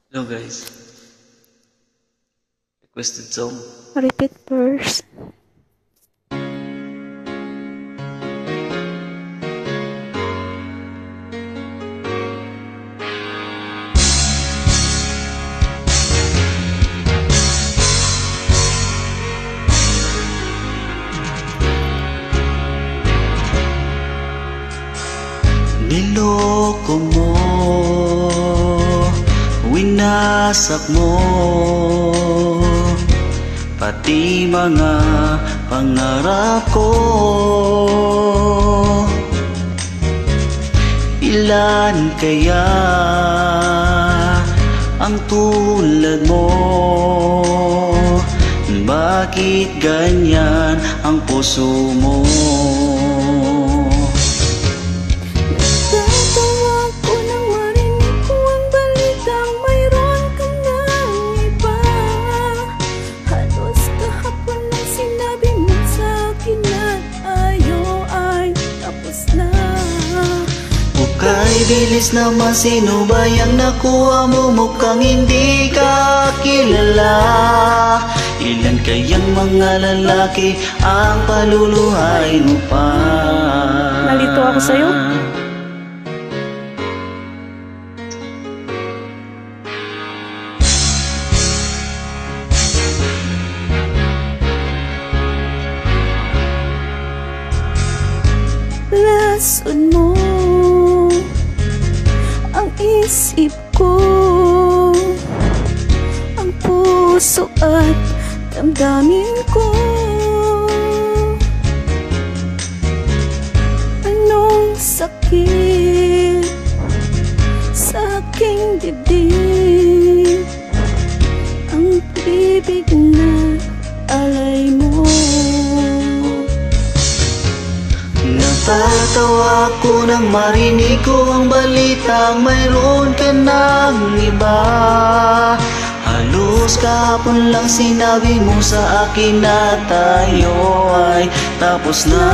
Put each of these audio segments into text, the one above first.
Hello guys, requested song. Repeat verse. Niloko mo, winasak mo, pati mga pangarap ko. Ilan kaya ang tulad mo? Bakit ganyan ang puso mo? Natatawa ko nang marinig ko ang balitang mayroon ka ng iba. Halos kahapon lang sinabi mo sa akin na tayo ay tapos na. Ukay, bilis naman, sino ba yung nakuha mo? Mukhang hindi ka kilala. Ilan kayang mga lalaki ang paluluhain mo pa? Nalito ako sa'yo? Lason mo ang isip ko, ang puso at damdamin ko. Anong sakit sa aking dibdib, ang pag-ibig na alay mo. Natatawa ko nang marinig ko ang balitang mayroon ka ng iba. Halos kahapon lang sinabi mo sa akin na tayo ay tapos na.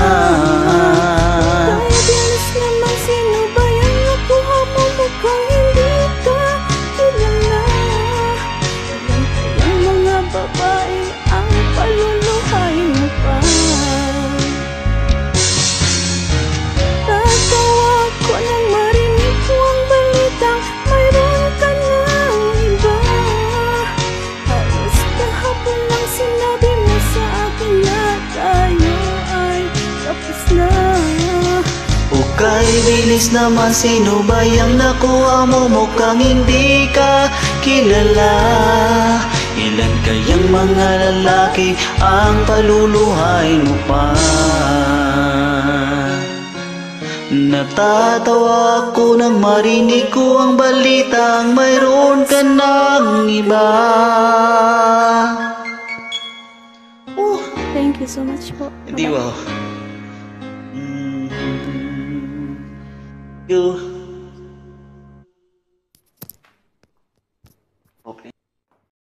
Kaya bilis naman, sino ba yung nakuha mo? Mukhang hindi ka kilala. Ilan kayang mga babae ang paluluhain mo pa? Tatawa ko nang marinig ko ang balitang mayroon ka ng iba. Halos kahapon lang sinabi mo sa akin na tayo ay tapos na. Ukay, bilis naman, sino ba yung nakuha mo? Mukhang hindi ka kilala. Ilan kayang mga lalaki ang paluluhain mo pa? Natatawa ako nang marinig ko ang balitang mayroon ka ng iba. Thank you so much po. Hindi wow. You